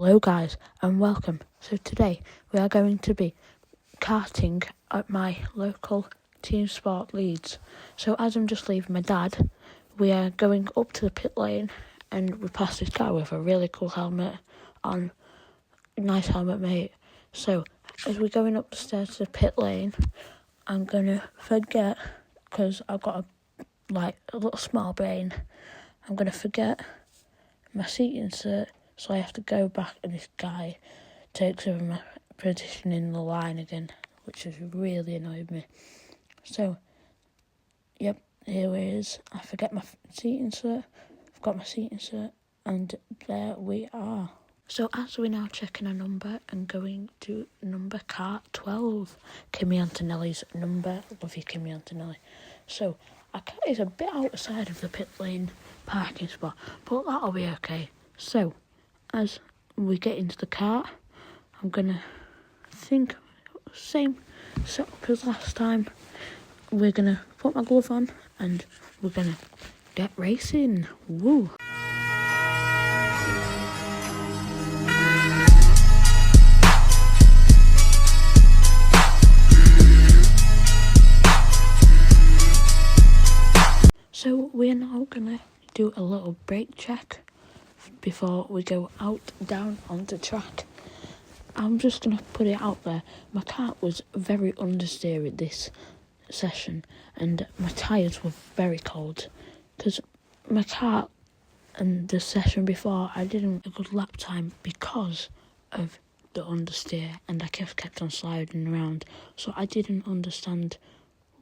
Hello guys and welcome. So today we are going to be karting at my local team sport Leeds. So as I'm just leaving my dad, we are going up to the pit lane and we pass this guy with a really cool helmet on. Nice helmet, mate. So as we're going up the stairs to the pit lane, I'm going to forget, because I've got a little small brain, I'm going to forget my seat insert. So I have to go back and this guy takes over my position in the line again, which has really annoyed me. So, yep, here it is. I forget my seat insert. I've got my seat insert and there we are. So as we're now checking a number and going to number car 12, Kimi Antonelli's number. Love you, Kimi Antonelli. So our car is a bit outside of the pit lane parking spot, but that'll be okay. So as we get into the car, I'm gonna think same setup as last time. We're gonna put my glove on and we're gonna get racing. Woo! So we're now gonna do a little brake check before we go down onto track. I'm just going to put it out there. My car was very understeer at this session and my tyres were very cold because my car and the session before I didn't a good lap time because of the understeer and I kept on sliding around. So I didn't understand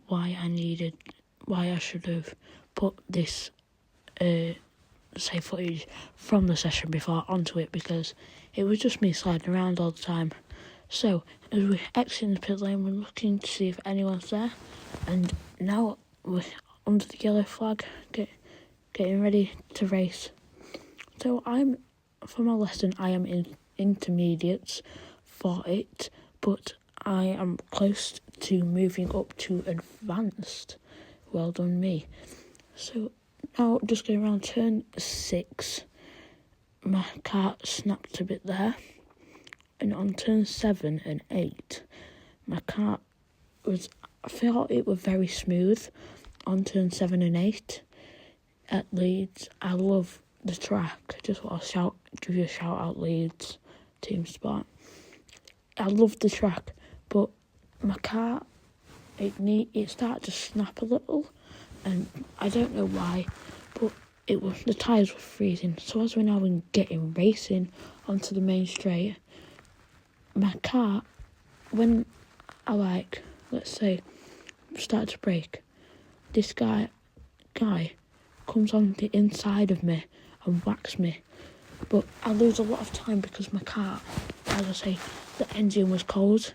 why I should have put this footage from the session before onto it, because it was just me sliding around all the time. So as we're exiting the pit lane, we're looking to see if anyone's there, and now we're under the yellow flag, getting ready to race. So for my lesson I am in intermediates for it, but I am close to moving up to advanced. Well done me. So now just going around turn 6, my car snapped a bit there, and on turn 7 and 8, my car I felt it was very smooth on turn 7 and 8 at Leeds. I love the track. Just want to give you a shout out, Leeds Team Sport. I love the track, but my car, it started to snap a little, and I don't know why, but the tyres were freezing. So as we're now getting racing onto the main straight, my car, when I let's say start to brake, this guy comes on the inside of me and whacks me. But I lose a lot of time because my car, as I say, the engine was cold.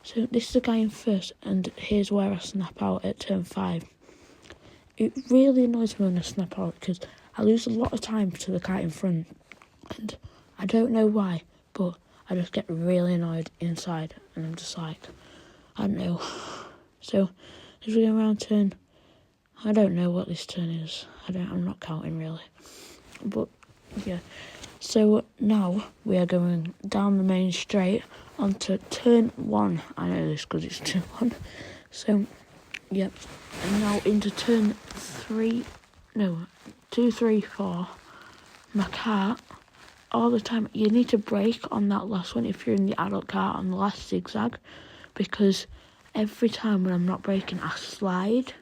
So this is the guy in first, and here's where I snap out at turn 5. It really annoys me when I snap out because I lose a lot of time to the guy in front, and I don't know why, but I just get really annoyed inside, and I'm just like, I don't know. So as we go around turn, I don't know what this turn is. I'm not counting really, but yeah. So now we are going down the main straight onto turn 1. I know this because it's turn 1. So yep, and now into turn 2, 3, 4. My car, all the time, you need to brake on that last one if you're in the adult car on the last zigzag, because every time when I'm not braking, I slide.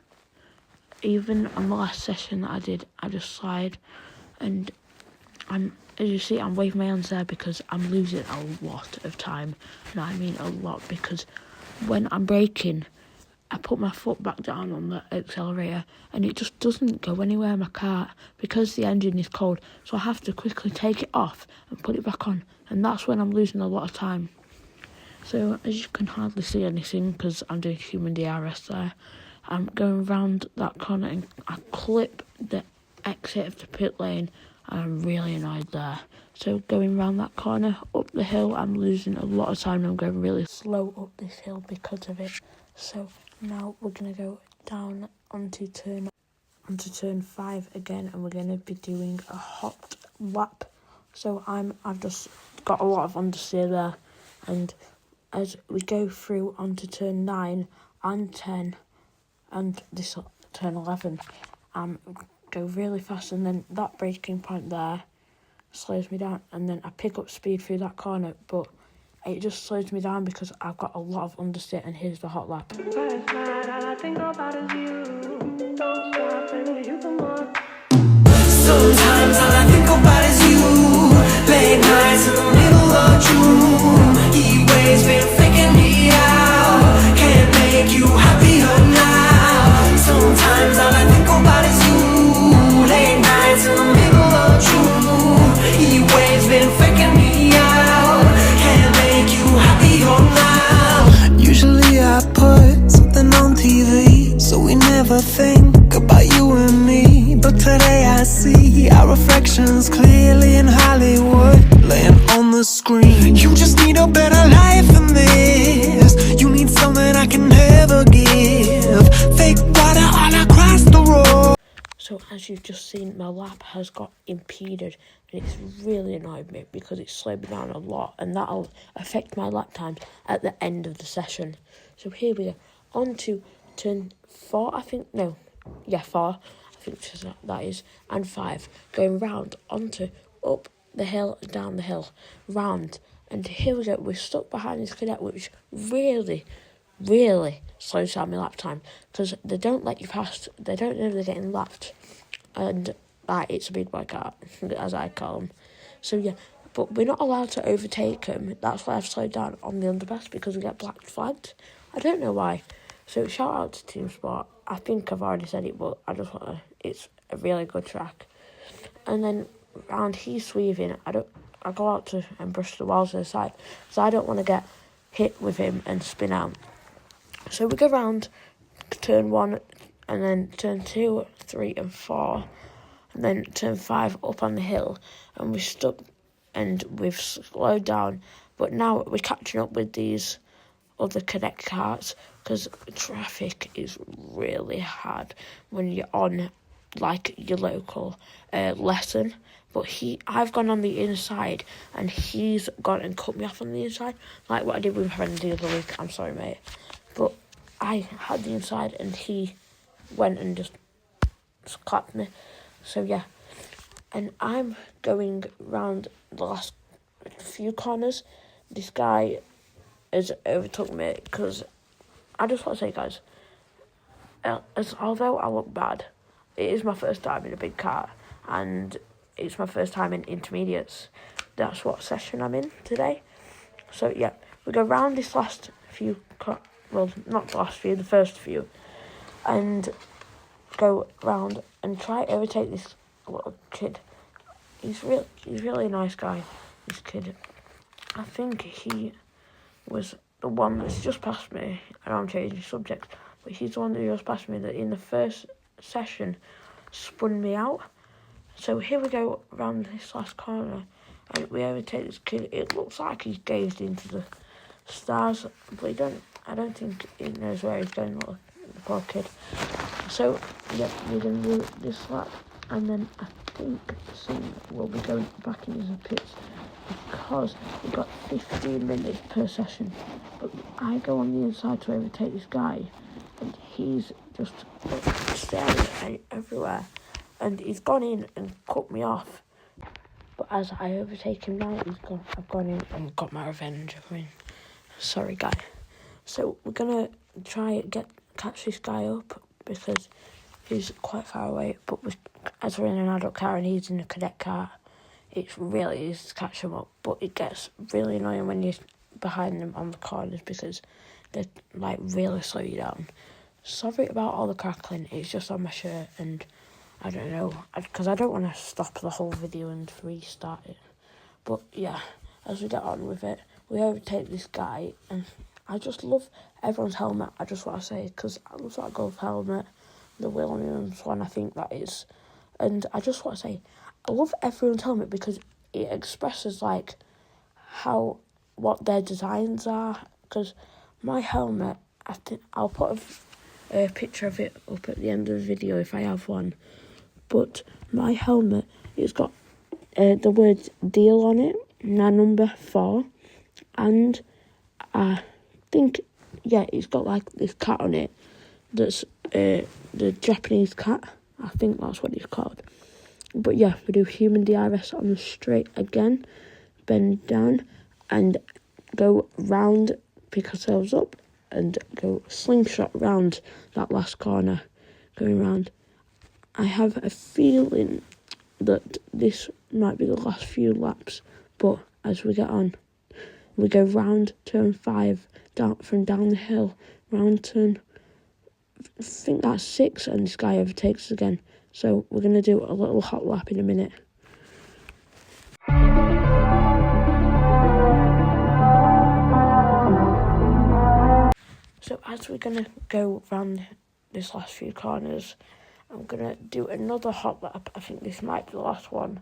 Even on the last session that I did, I just slide, and as you see, I'm waving my hands there because I'm losing a lot of time, and I mean a lot, because when I'm braking, I put my foot back down on the accelerator and it just doesn't go anywhere in my car because the engine is cold. So I have to quickly take it off and put it back on, and that's when I'm losing a lot of time. So as you can hardly see anything because I'm doing human DRS there, I'm going round that corner and I clip the exit of the pit lane, and I'm really annoyed there. So going round that corner, up the hill, I'm losing a lot of time and I'm going really slow up this hill because of it. So now we're going to go down onto turn 5 again, and we're going to be doing a hot lap. So I've just got a lot of understeer there. And as we go through onto turn 9 and 10 and this turn 11, go really fast, and then that braking point there slows me down, and then I pick up speed through that corner, but it just slows me down because I've got a lot of understeer, and here's the hot lap. Sometimes all I think about is you. Late nights in the middle of June. He waves been faking me out. Can't make you happier now. Sometimes all I think about is you. Late nights in the middle of June. He waves been faking me out. Can't make you happier now. Usually I put something on TV, so we never think about you and me. But today I see our reflections clearly in Hollywood, laying on the screen. You just need a better life than this. You need something I can never give. Fake water all across the road. So as you've just seen, my lap has got impeded, and it's really annoyed me because it's slowed me down a lot, and that'll affect my lap times at the end of the session. So here we go, on to turn 4, I think, no, yeah, 4, I think that is, and 5, going round onto up the hill, down the hill, round, and here we go, we're stuck behind this cadet, which really slows down my lap time, because they don't let you pass, they don't know they're getting lapped, and it's a big boy car, as I call them. So yeah, but we're not allowed to overtake them. That's why I've slowed down on the underpass, because we get black flagged. I don't know why. So shout out to Team Sport. I think I've already said it, but I just want to, it's a really good track. And then round, he's sweeping. I go out to and brush the walls to the side, so I don't want to get hit with him and spin out. So we go round turn 1, and then turn 2, 3 and 4, and then turn 5 up on the hill, and we're stuck, and we've slowed down, but now we're catching up with these other cadet carts, because traffic is really hard when you're on like your local lesson. But I've gone on the inside, and he's gone and cut me off on the inside, like what I did with my friend the other week. I'm sorry, mate, but I had the inside, and he went and just clapped me. So yeah, and I'm going round the last few corners. This guy has overtook me, because I just want to say, guys, although I look bad, it is my first time in a big car, and it's my first time in intermediates. That's what session I'm in today. So yeah, we go round this last few, well, not the last few, the first few, and go round and try to overtake this little kid. He's really a nice guy, this kid. I think he was the one that's just passed me, and I'm changing subjects, but he's the one that just passed me that in the first session spun me out. So here we go around this last corner, and we overtake this kid. It looks like he's gazed into the stars, but I don't think he knows where he's going, the poor kid. So yeah, we're going to do this lap, and then I think soon we'll be going back into the pits, because we've got 15 minutes per session. But I go on the inside to overtake this guy, and he's just staring at me everywhere, and he's gone in and cut me off. But as I overtake him now, I've gone in and got my revenge. I mean, sorry, guy. So we're gonna try catch this guy up, because he's quite far away. But as we're in an adult car and he's in a cadet car, it's really easy to catch him up. But it gets really annoying when you're behind them on the corners, because they like really slow you down. Sorry about all the crackling. It's just on my shirt, and I don't know, because I don't want to stop the whole video and restart it. But yeah, as we get on with it, we overtake this guy, and I just love everyone's helmet. I just want to say, because I love that golf helmet, the Williams one, I think that is. And I just want to say, I love everyone's helmet, because it expresses like what their designs are. Because my helmet, I think I'll put a picture of it up at the end of the video if I have one. But my helmet, it's got the word deal on it, now number 4, and I think, yeah, it's got like this cat on it that's the Japanese cat. I think that's what it's called. But yeah, we do human DRS on the straight again, bend down and go round, pick ourselves up and go slingshot round that last corner, going round. I have a feeling that this might be the last few laps, but as we get on, we go round turn 5, down the hill, round turn, I think that's 6, and this guy overtakes us again. So we're going to do a little hot lap in a minute. So as we're going to go round this last few corners, I'm going to do another hot lap. I think this might be the last one.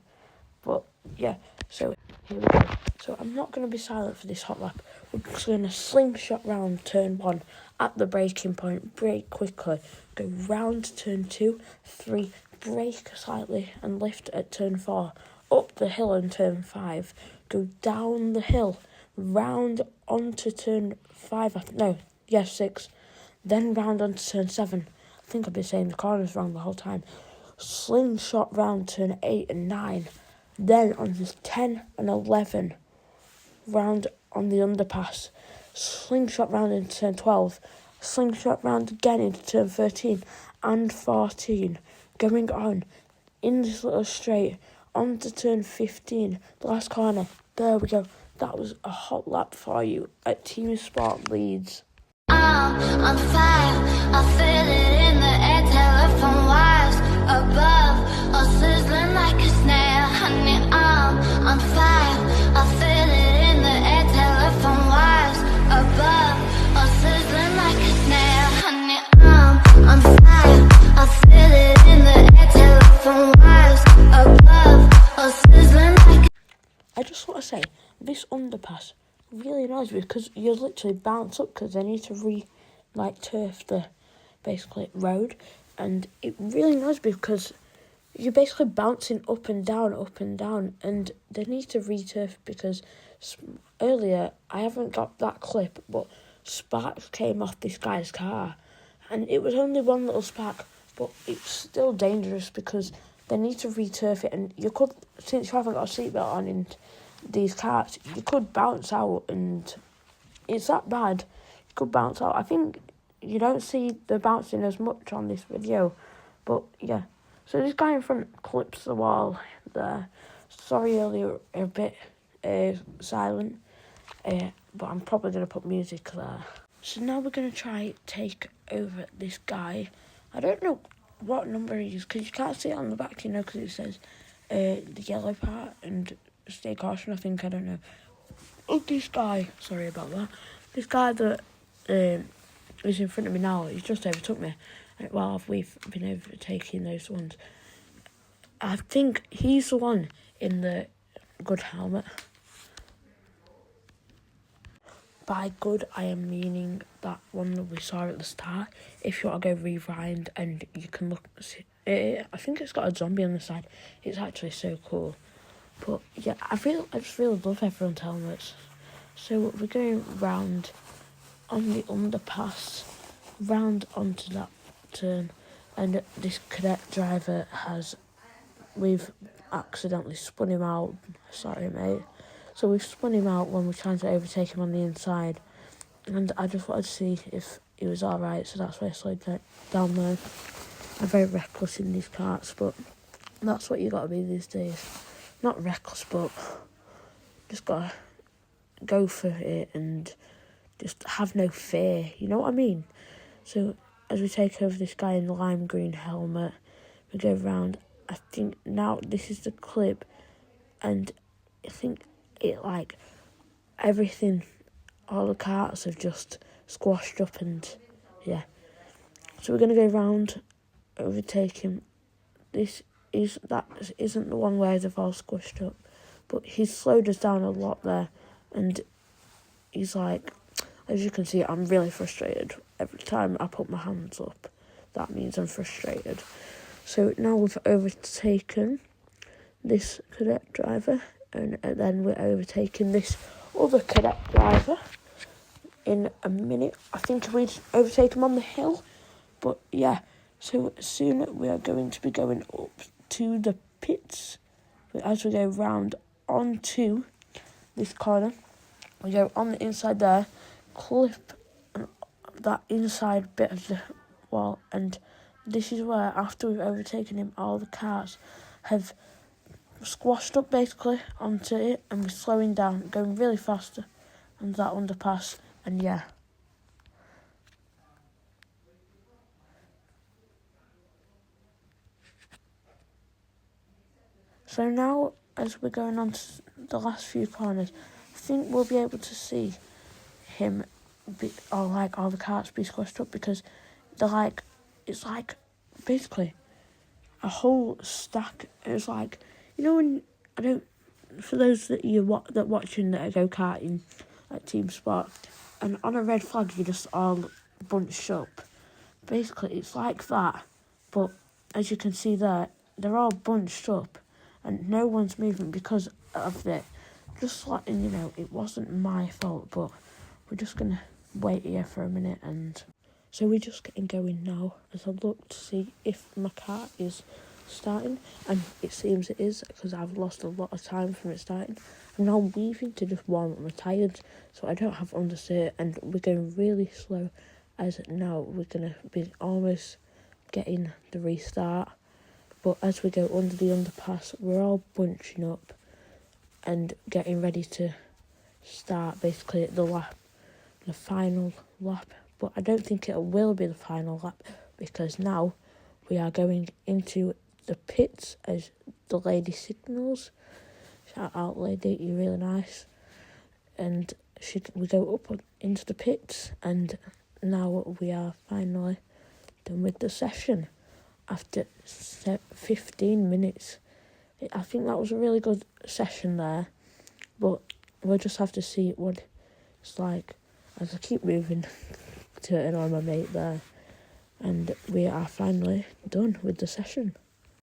But yeah, so here we go. So I'm not going to be silent for this hot lap. We're just going to slingshot round turn 1 at the braking point, brake quickly, go round turn 2, 3, brake slightly and lift at turn 4, up the hill in turn 5, go down the hill, round onto turn 6, then round onto turn 7. I think I've been saying the corners wrong the whole time. Slingshot round turn 8 and 9. Then on 10 and 11, round on the underpass, slingshot round into turn 12, slingshot round again into turn 13 and 14, going on in this little straight, onto turn 15, the last corner. There we go. That was a hot lap for you at Team Sport Leeds. I'm on fire, I feel it in the air, telephone wires above, all sizzling like a snare. Honey, I'm on fire, I feel it in the air, telephone wires above, all sizzling like a snare. Honey, I'm on fire, I feel it in the air, telephone wires above, all sizzling like a... I just want to say, this underpass really annoys me because you literally bounce up because they need to turf the basically road, and it really annoys me because you're basically bouncing up and down, and they need to returf because earlier, I haven't got that clip, but sparks came off this guy's car, and it was only one little spark, but it's still dangerous because they need to returf it, and you could, since you haven't got a seatbelt on in these cars, you could bounce out, and it's that bad. You could bounce out. I think you don't see the bouncing as much on this video, but yeah. So this guy in front clips the wall there. Sorry earlier, a bit silent, but I'm probably going to put music there. So now we're going to try take over this guy. I don't know what number he is because you can't see it on the back, because it says the yellow part and stay caution, I think, I don't know. Oh, this guy, sorry about that. This guy that is in front of me now, he's just overtook me. Well, we've been overtaking those ones. I think he's the one in the good helmet. By good, I am meaning that one that we saw at the start. If you want to go rewind and you can look, I think it's got a zombie on the side. It's actually so cool. But yeah, I just really love everyone's helmets. So we're going round on the underpass, round onto that turn, and this cadet driver we've accidentally spun him out. Sorry, mate. So we've spun him out when we're trying to overtake him on the inside, and I just wanted to see if he was alright, so that's why I slowed down there. I'm very reckless in these carts, but that's what you got to be these days. Not reckless, but just got to go for it and just have no fear, you know what I mean? So as we take over this guy in the lime green helmet, we go round. I think now this is the clip, and I think it everything, all the carts have just squashed up, and yeah. So we're going to go round, overtake him. That isn't the one where they've all squished up, but he's slowed us down a lot there, and he's as you can see, I'm really frustrated. Every time I put my hands up, that means I'm frustrated. So now we've overtaken this cadet driver and then we're overtaking this other cadet driver in a minute. I think we'd overtake him on the hill, but yeah, so soon we are going to be going up to the pits. As we go round onto this corner, we go on the inside there, clip that inside bit of the wall, and this is where, after we've overtaken him, all the cars have squashed up basically onto it, and we're slowing down, going really faster, and that underpass, and yeah. So now, as we're going on to the last few corners, I think we'll be able to see him, all the carts be squashed up, because it's like basically a whole stack. It's like, when for those that that watching that are go karting, like team sport, and on a red flag you're just all bunched up. Basically, it's like that, but as you can see there, they're all bunched up, and no one's moving because of it. Just letting it wasn't my fault, but we're just gonna wait here for a minute, and so we're just getting going now as I look to see if my car is starting, and it seems it is, because I've lost a lot of time from it starting. I'm now weaving to just warm up my tyres so I don't have understeer, and we're going really slow, as now we're going to be almost getting the restart. But as we go under the underpass, we're all bunching up and getting ready to start basically the final lap. But I don't think it will be the final lap, because now we are going into the pits as the lady signals. Shout out, lady, you're really nice. And we go up into the pits, and now we are finally done with the session after 15 minutes. I think that was a really good session there, but we'll just have to see what it's like as I keep moving to annoy my mate there. And we are finally done with the session.